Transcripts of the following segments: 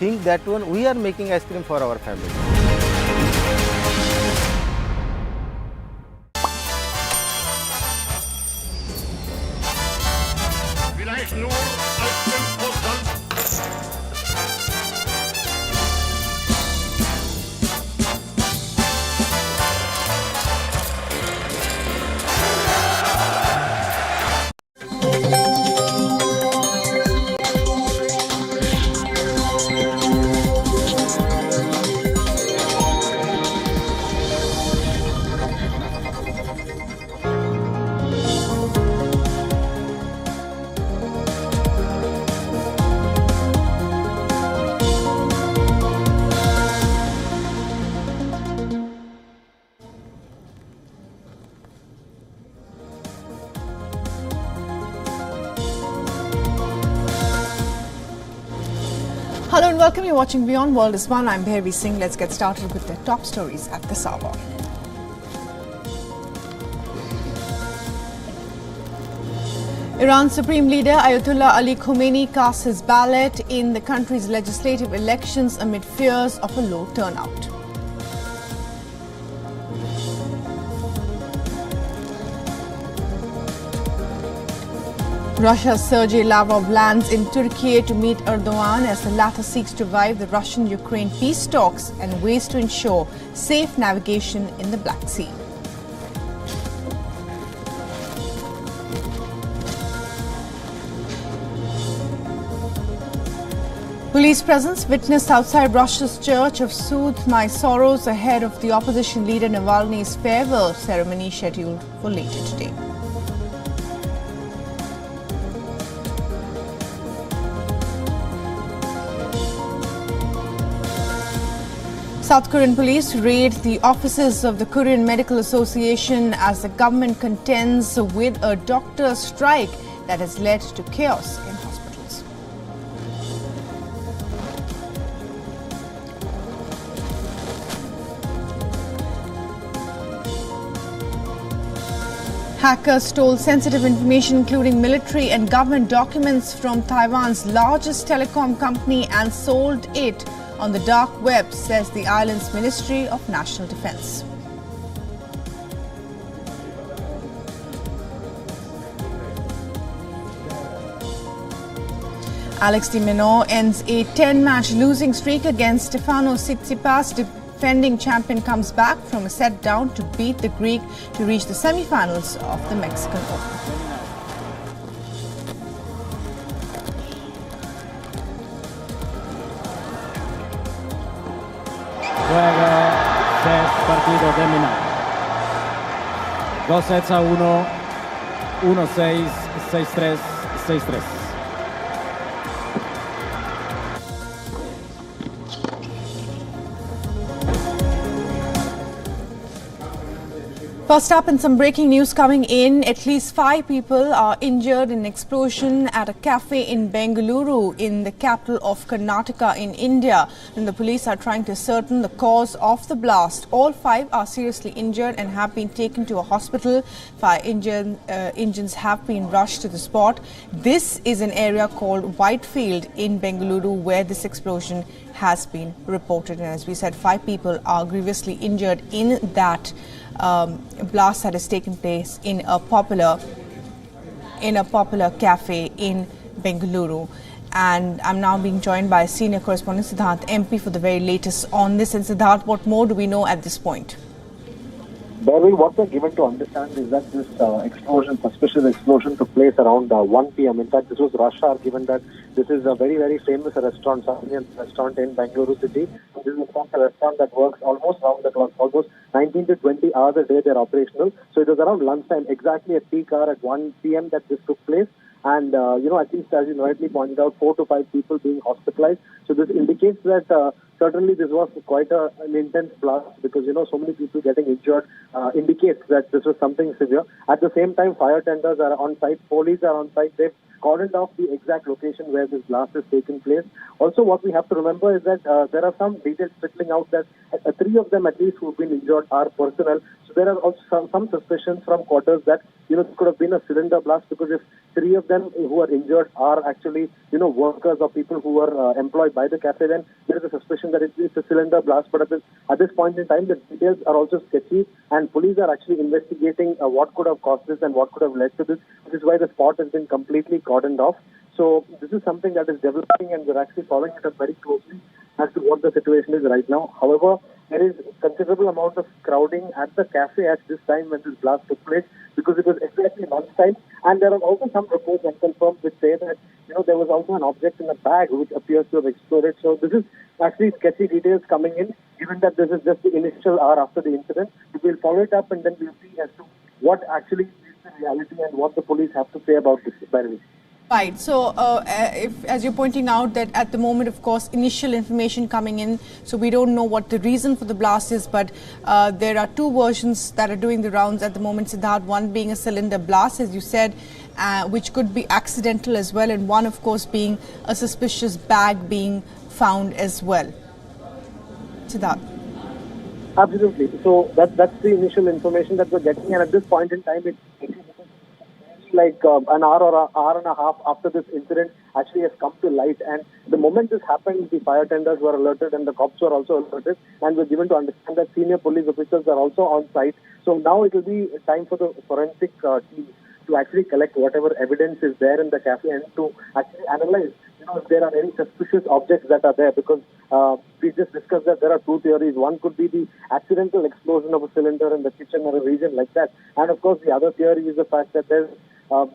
think that one we are making ice cream for our family. Vielleicht nur als Imposant. Hello and welcome. You're watching WION World is One. I'm Bhairavi Singh. Let's get started with the top stories at this hour. Iran's Supreme Leader Ayatollah Ali Khomeini casts his ballot in the country's legislative elections amid fears of a low turnout. Russia's Sergei Lavrov lands in Turkey to meet Erdogan as the latter seeks to revive the Russian-Ukraine peace talks and ways to ensure safe navigation in the Black Sea. Police presence witnessed outside Russia's Church of Soothe My Sorrows ahead of the opposition leader Navalny's farewell ceremony scheduled for later today. South Korean police raid the offices of the Korean Medical Association as the government contends with a doctor strike that has led to chaos in hospitals. Hackers stole sensitive information including military and government documents from Taiwan's largest telecom company and sold it on the dark web, says the island's Ministry of National Defense. Alex de Minaur ends a 10-match losing streak against Stefanos Tsitsipas. Defending champion comes back from a set down to beat the Greek to reach the semi-finals of the Mexican Open. Juega set partido terminado. 2 sets a 1, 1-6, 6-3, 6-3. First up, and some breaking news coming in. At least 5 people are injured in an explosion at a cafe in Bengaluru, in the capital of Karnataka in India. And the police are trying to ascertain the cause of the blast. All 5 are seriously injured and have been taken to a hospital. 5 engines have been rushed to the spot. This is an area called Whitefield in Bengaluru where this explosion has been reported. And as we said, 5 people are grievously injured in that blast that has taken place in a popular cafe in Bengaluru. And I'm now being joined by senior correspondent Siddharth MP for the very latest on this. And Siddharth, what more do we know at this point? Barry, what we're given to understand is that this suspicious explosion took place around 1 p.m. In fact, this was rush hour, given that this is a very, very famous restaurant, South Indian restaurant in Bengaluru city. This is a restaurant that works almost round the clock, almost 19 to 20 hours a day they're operational. So it was around lunchtime, exactly at peak hour at 1 p.m. that this took place. And, I think, as you rightly pointed out, 4 to 5 people being hospitalized. So this indicates that certainly this was quite an intense blast because, so many people getting injured indicates that this was something severe. At the same time, fire tenders are on site, police are on site. They've cordoned off the exact location where this blast has taken place. Also, what we have to remember is that there are some details trickling out that 3 of them at least who have been injured are personnel. So there are also some suspicions from quarters that, it could have been a cylinder blast, because if 3 of them who are injured are actually, workers or people who were employed by the cafe, then there is a suspicion that it's a cylinder blast. But at this point in time, the details are also sketchy, and police are actually investigating what could have caused this and what could have led to this, which is why the spot has been completely cordoned off. So this is something that is developing, and we're actually following it up very closely as to what the situation is right now. However, there is considerable amount of crowding at the cafe at this time when this blast took place, because it was exactly lunchtime. And there are also some reports unconfirmed which say that, there was also an object in a bag which appears to have exploded. So this is actually sketchy details coming in, given that this is just the initial hour after the incident. We'll follow it up, and then we'll see as to what actually is the reality and what the police have to say about this. By the way. Right. So, as you're pointing out, that at the moment, of course, initial information coming in, so we don't know what the reason for the blast is, but there are 2 versions that are doing the rounds at the moment, Siddharth. One being a cylinder blast, as you said, which could be accidental as well, and one, of course, being a suspicious bag being found as well. Siddharth. Absolutely. So that's the initial information that we're getting, and at this point in time, it's like an hour or an hour and a half after this incident actually has come to light. And the moment this happened, the fire tenders were alerted and the cops were also alerted, and were given to understand that senior police officers are also on site. So now it will be time for the forensic team to actually collect whatever evidence is there in the cafe and to actually analyze, if there are any suspicious objects that are there, because we just discussed that there are 2 theories. One could be the accidental explosion of a cylinder in the kitchen or a region like that. And of course, the other theory is the fact that there's a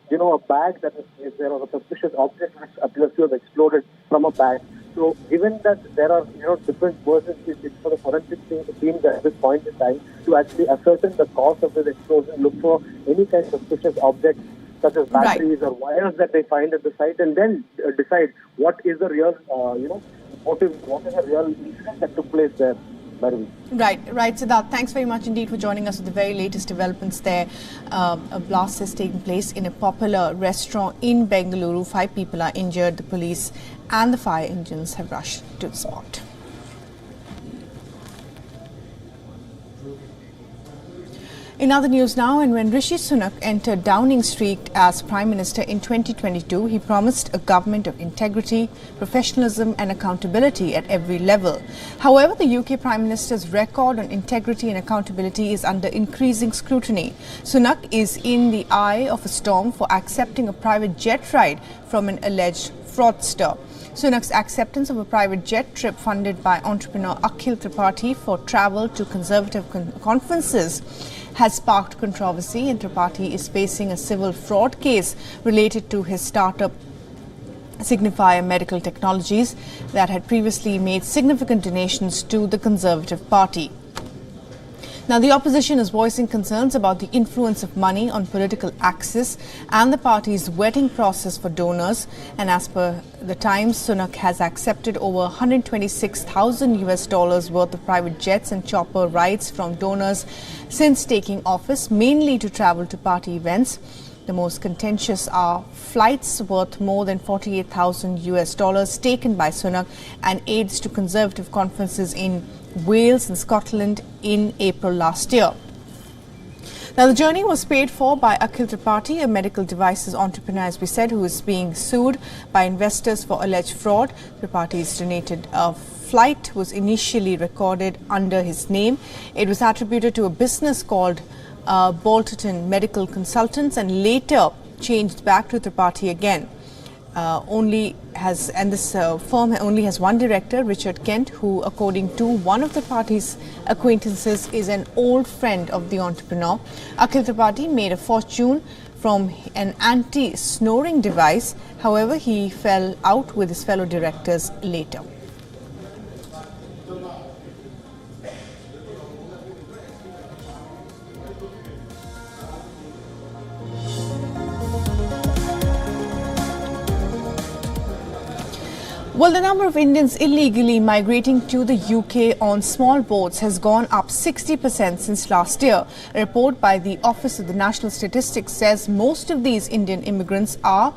bag that is there, or a suspicious object which appears to have exploded from a bag. So given that there are, different versions, it's for the forensic team at this point in time to actually ascertain the cause of this explosion, look for any kind of suspicious objects such as batteries or wires that they find at the site, and then decide what is the real, motive, what is the real incident that took place there. Right, Siddharth. Thanks very much indeed for joining us with the very latest developments there. A blast has taken place in a popular restaurant in Bengaluru. 5 people are injured. The police and the fire engines have rushed to the spot. In other news now, and when Rishi Sunak entered Downing Street as Prime Minister in 2022, he promised a government of integrity, professionalism and accountability at every level. However, the UK Prime Minister's record on integrity and accountability is under increasing scrutiny. Sunak is in the eye of a storm for accepting a private jet ride from an alleged fraudster. Sunak's acceptance of a private jet trip funded by entrepreneur Akhil Tripathi for travel to Conservative conferences has sparked controversy, and Tripathi is facing a civil fraud case related to his startup Signifier Medical Technologies that had previously made significant donations to the Conservative Party. Now, the opposition is voicing concerns about the influence of money on political access and the party's vetting process for donors. And as per the Times, Sunak has accepted over $126,000 worth of private jets and chopper rides from donors since taking office, mainly to travel to party events. The most contentious are flights worth more than $48,000 taken by Sunak and aids to Conservative conferences in Wales and Scotland in April last year. Now, the journey was paid for by Akhil Tripathi, a medical devices entrepreneur, as we said, who is being sued by investors for alleged fraud. Tripathi's donated flight was initially recorded under his name. It was attributed to a business called Bolton Medical Consultants and later changed back to Tripathi again. This firm only has one director, Richard Kent, who, according to one of the party's acquaintances, is an old friend of the entrepreneur. Akhil Tripathi made a fortune from an anti-snoring device. However, he fell out with his fellow directors later. Well, the number of Indians illegally migrating to the UK on small boats has gone up 60% since last year. A report by the Office of the National Statistics says most of these Indian immigrants are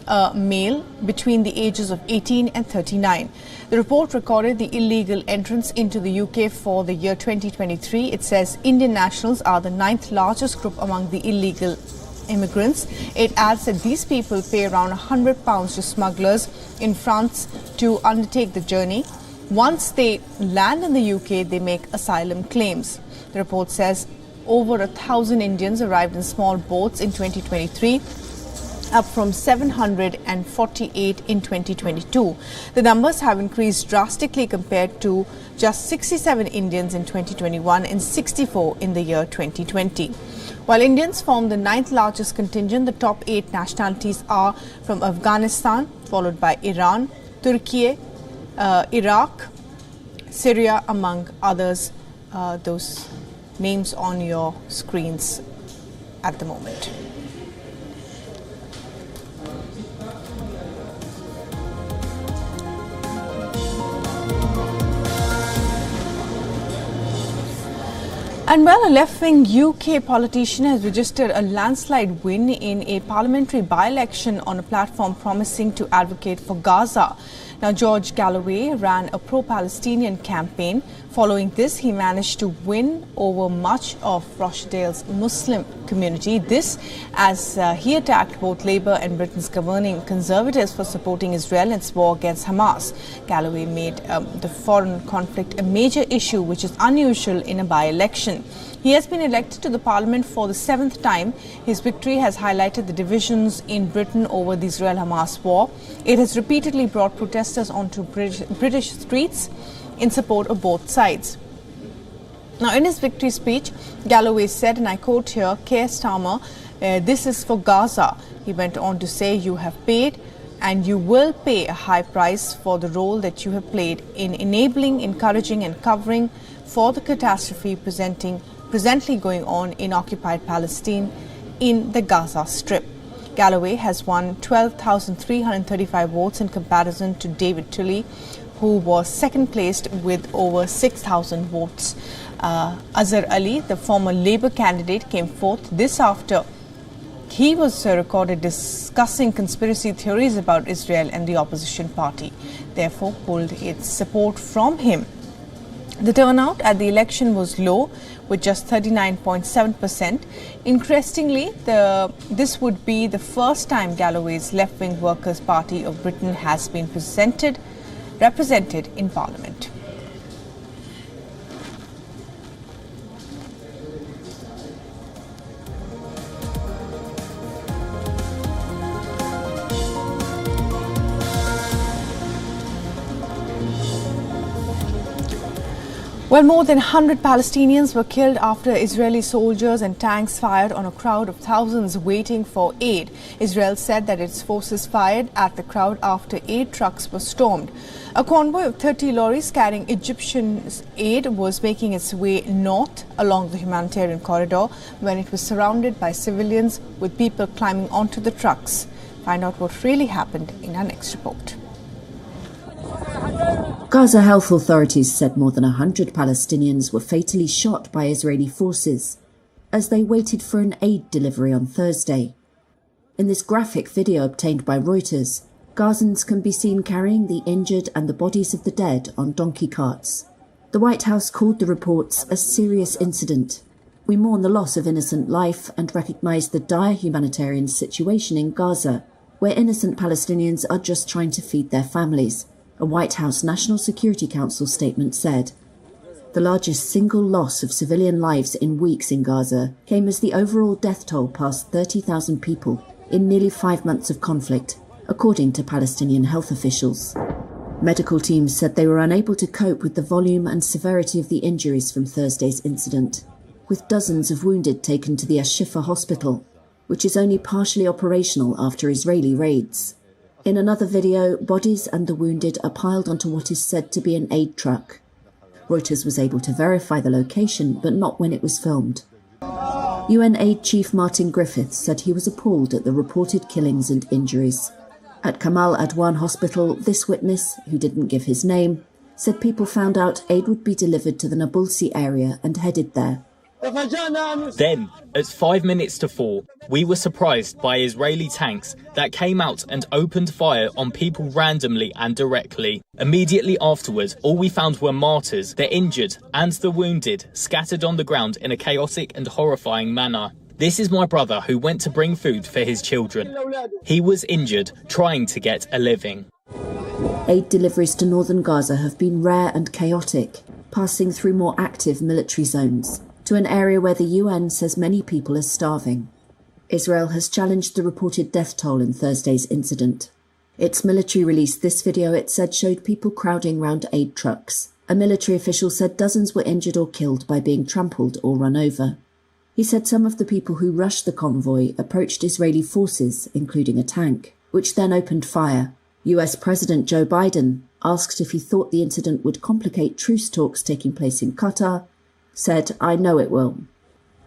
a male between the ages of 18 and 39. The report recorded the illegal entrance into the UK for the year 2023. It says Indian nationals are the 9th largest group among the illegal immigrants. It adds that these people pay around £100 to smugglers in France to undertake the journey. Once they land in the UK, they make asylum claims. The report says over 1,000 Indians arrived in small boats in 2023, up from 748 in 2022. The numbers have increased drastically compared to just 67 Indians in 2021 and 64 in the year 2020. While Indians form the 9th largest contingent, the top 8 nationalities are from Afghanistan, followed by Iran, Turkey, Iraq, Syria, among others. Those names on your screens at the moment. And well, a left-wing UK politician has registered a landslide win in a parliamentary by-election on a platform promising to advocate for Gaza. Now, George Galloway ran a pro-Palestinian campaign. Following this, he managed to win over much of Rochdale's Muslim community. This as he attacked both Labour and Britain's governing Conservatives for supporting Israel in its war against Hamas. Galloway made the foreign conflict a major issue, which is unusual in a by-election. He has been elected to the parliament for the 7th time. His victory has highlighted the divisions in Britain over the Israel-Hamas war. It has repeatedly brought protesters onto British streets in support of both sides. Now, in his victory speech, Galloway said, and I quote here, Keir Starmer, this is for Gaza. He went on to say, you have paid and you will pay a high price for the role that you have played in enabling, encouraging and covering for the catastrophe presently going on in occupied Palestine in the Gaza Strip. Galloway has won 12,335 votes in comparison to David Tully, who was second placed with over 6,000 votes. Azhar Ali, the former Labour candidate, came fourth. This after he was recorded discussing conspiracy theories about Israel and the opposition party, therefore pulled its support from him. The turnout at the election was low, with just 39.7%. Interestingly, this would be the first time Galloway's left-wing Workers' Party of Britain has been represented in Parliament. Well, more than 100 Palestinians were killed after Israeli soldiers and tanks fired on a crowd of thousands waiting for aid. Israel said that its forces fired at the crowd after aid trucks were stormed. A convoy of 30 lorries carrying Egyptian aid was making its way north along the humanitarian corridor when it was surrounded by civilians, with people climbing onto the trucks. Find out what really happened in our next report. Gaza health authorities said more than 100 Palestinians were fatally shot by Israeli forces as they waited for an aid delivery on Thursday. In this graphic video obtained by Reuters, Gazans can be seen carrying the injured and the bodies of the dead on donkey carts. The White House called the reports a serious incident. We mourn the loss of innocent life and recognise the dire humanitarian situation in Gaza, where innocent Palestinians are just trying to feed their families, a White House National Security Council statement said. The largest single loss of civilian lives in weeks in Gaza came as the overall death toll passed 30,000 people in nearly 5 months of conflict, according to Palestinian health officials. Medical teams said they were unable to cope with the volume and severity of the injuries from Thursday's incident, with dozens of wounded taken to the Al-Shifa hospital, which is only partially operational after Israeli raids. In another video, bodies and the wounded are piled onto what is said to be an aid truck. Reuters was able to verify the location, but not when it was filmed. UN Aid Chief Martin Griffiths said he was appalled at the reported killings and injuries. At Kamal Adwan Hospital, this witness, who didn't give his name, said people found out aid would be delivered to the Nabulsi area and headed there. Then, at 5 minutes to 4, we were surprised by Israeli tanks that came out and opened fire on people randomly and directly. Immediately afterward, all we found were martyrs, the injured and the wounded, scattered on the ground in a chaotic and horrifying manner. This is my brother who went to bring food for his children. He was injured, trying to get a living. Aid deliveries to northern Gaza have been rare and chaotic, passing through more active military zones, to an area where the UN says many people are starving. Israel has challenged the reported death toll in Thursday's incident. Its military released this video it said showed people crowding round aid trucks. A military official said dozens were injured or killed by being trampled or run over. He said some of the people who rushed the convoy approached Israeli forces, including a tank, which then opened fire. US President Joe Biden, asked if he thought the incident would complicate truce talks taking place in Qatar, said, "I know it will."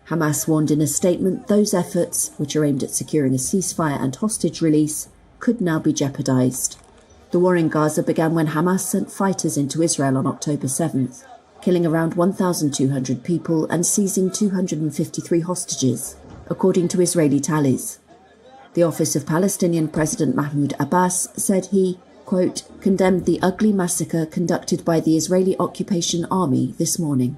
Hamas warned in a statement those efforts, which are aimed at securing a ceasefire and hostage release, could now be jeopardized. The war in Gaza began when Hamas sent fighters into Israel on October 7th, killing around 1,200 people and seizing 253 hostages, according to Israeli tallies. The Office of Palestinian President Mahmoud Abbas said he, quote, condemned the ugly massacre conducted by the Israeli occupation army this morning.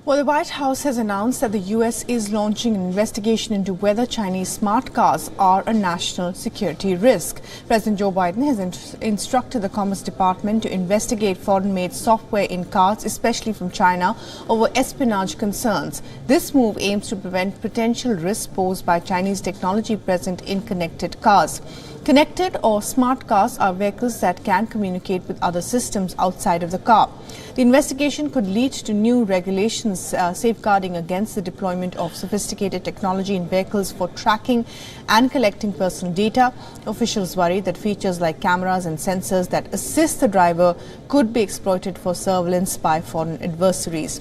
Well, the White House has announced that the U.S. is launching an investigation into whether Chinese smart cars are a national security risk. President Joe Biden has instructed the Commerce Department to investigate foreign-made software in cars, especially from China, over espionage concerns. This move aims to prevent potential risks posed by Chinese technology present in connected cars. Connected or smart cars are vehicles that can communicate with other systems outside of the car. The investigation could lead to new regulations safeguarding against the deployment of sophisticated technology in vehicles for tracking and collecting personal data. Officials worry that features like cameras and sensors that assist the driver could be exploited for surveillance by foreign adversaries.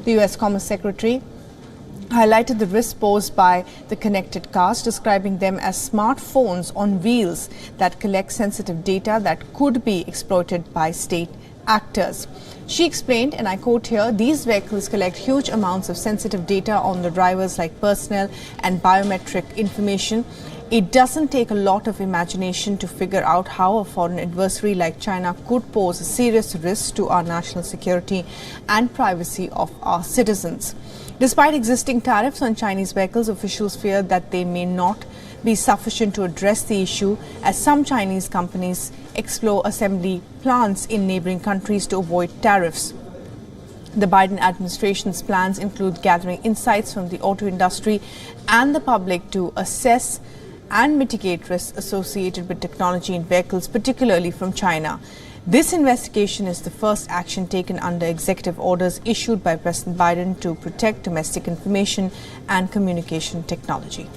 The U.S. Commerce Secretary highlighted the risks posed by the connected cars, describing them as smartphones on wheels that collect sensitive data that could be exploited by state actors. She explained, and I quote here, "These vehicles collect huge amounts of sensitive data on the drivers like personnel and biometric information. It doesn't take a lot of imagination to figure out how a foreign adversary like China could pose a serious risk to our national security and privacy of our citizens." Despite existing tariffs on Chinese vehicles, officials fear that they may not be sufficient to address the issue, as some Chinese companies explore assembly plants in neighboring countries to avoid tariffs. The Biden administration's plans include gathering insights from the auto industry and the public to assess and mitigate risks associated with technology in vehicles, particularly from China. This investigation is the first action taken under executive orders issued by President Biden to protect domestic information and communication technology.